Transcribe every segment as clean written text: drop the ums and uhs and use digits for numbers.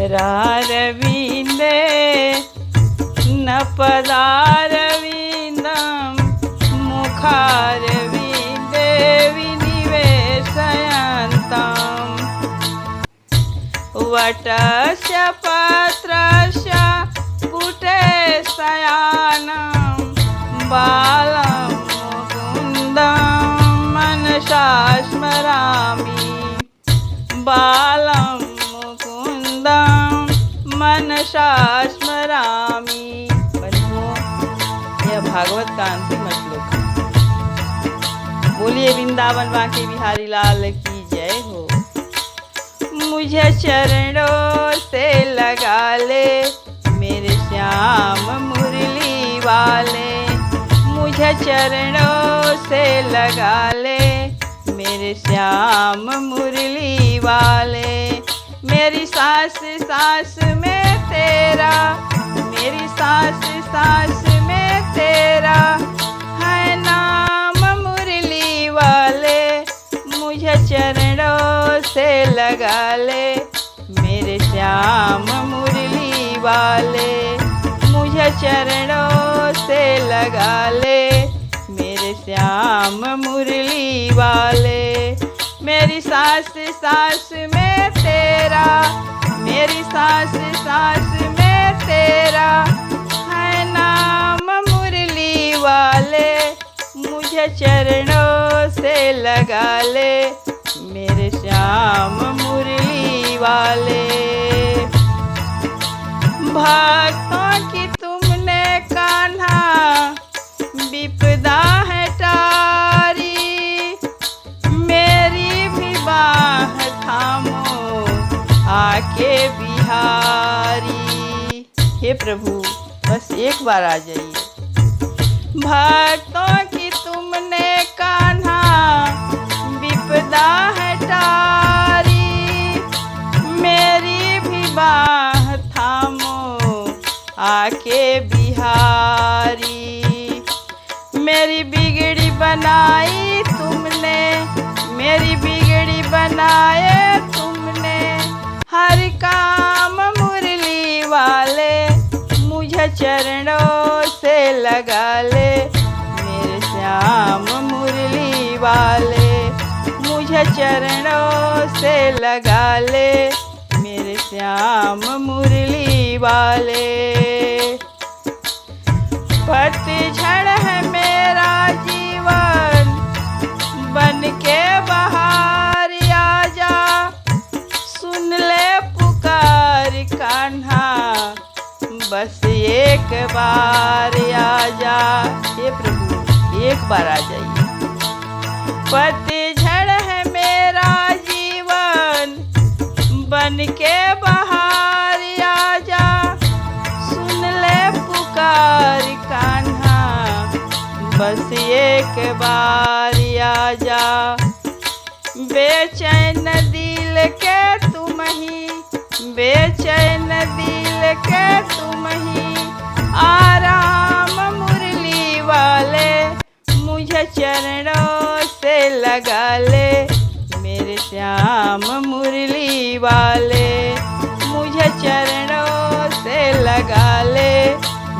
करारविन्दे न पदारविन्दं मुखारविन्दे विनिवेशयन्तम् वटस्य पत्रस्य पुटे शयानं बालं मुकुन्दं मनसा स्मरामि बालं मुकुन्दं मनसा स्मरामि। बंधुओं, यह भागवत का अंतिम श्लोक है। बोलिए वृंदावन बांके बिहारी लाल की जय हो। मुझे चरणों से लगा ले मेरे श्याम मुरली वाले, मुझे चरणों से लगा ले मेरे श्याम मुरली वाले। मेरी सांस सांस में तेरा, मेरी सांस सांस में तेरा है नाम मुरली वाले। मुझे चरणों से लगा ले मेरे श्याम मुरली वाले, मुझे चरणों से लगा ले मेरे श्याम मुरली वाले। मेरी सांस सांस में तेरा, मेरी सांस सांस में तेरा है नाम मुरली वाले। मुझे चरणों से लगा ले मेरे श्याम मुरली वाले। भक्तों की तुमने कान्हा विपदा है टारी, मेरी भी बाह थामो आके बिहारी। हे प्रभु, बस एक बार आ जाइए। भक्तों की तुमने कान्हा विपदा है टारी, मेरी भी बाह थामो आके बिहारी। मेरी बिगड़ी बनाई तुमने, मेरी बिगड़ी बनाए तुमने हर काम मुरली वाले। मुझे चरणों से लगा ले मेरे श्याम मुरली वाले, मुझे चरणों से लगा ले मेरे श्याम मुरली वाले। पतझड़ है मेरा जीवन बन के बहार आजा, सुन ले पुकार कान्हा बस एक बार आजा। हे प्रभु, एक बार आ जाइए। पतझड़ है मेरा जीवन बन के बहार आजा, सुन ले पुकार कान्हा बस एक बार आजा। बेचैन दिल के तुम ही, बेचैन दिल के तुम ही आराम मुरली वाले। मुझे चरणों से लगा ले मेरे श्याम मुरली वाले, मुझे चरणों से लगा ले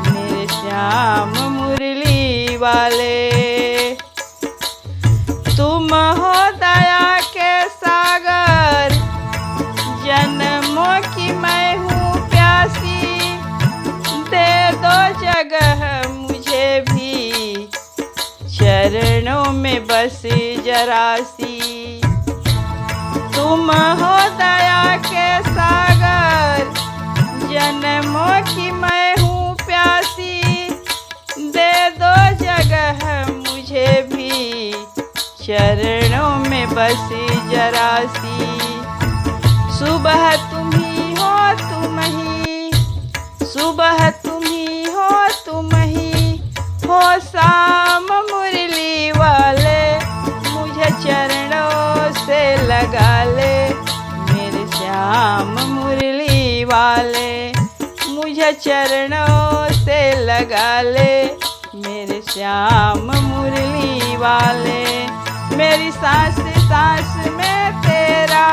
मेरे श्याम मुरली वाले। तुम हो दया के सागर, जन्मों की मैं हूँ प्यासी, दे दो जगह मुझे भी चरणों में बस जरा सी। तुम हो दया के सागर, जन्मों की मैं हूँ प्यासी, दे दो जगह मुझे भी चरणों में बस जरा सी। सुबह तुम ही हो तुम ही, सुबह तुम ही हो तुम ही हो शाम मुरली वाले। मुझे चरणों से लगा ले मेरे श्याम मुरली वाले, मुझे चरणों से लगा ले मेरे श्याम मुरली वाले। मेरी सांस सांस में तेरा,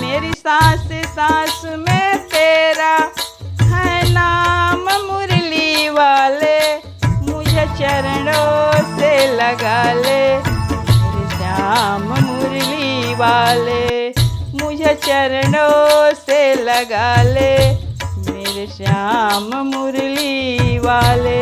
मेरी सांस सांस में तेरा चरणों से लगा ले मेरे श्याम मुरली वाले, मुझे चरणों से लगा ले मेरे श्याम मुरली वाले।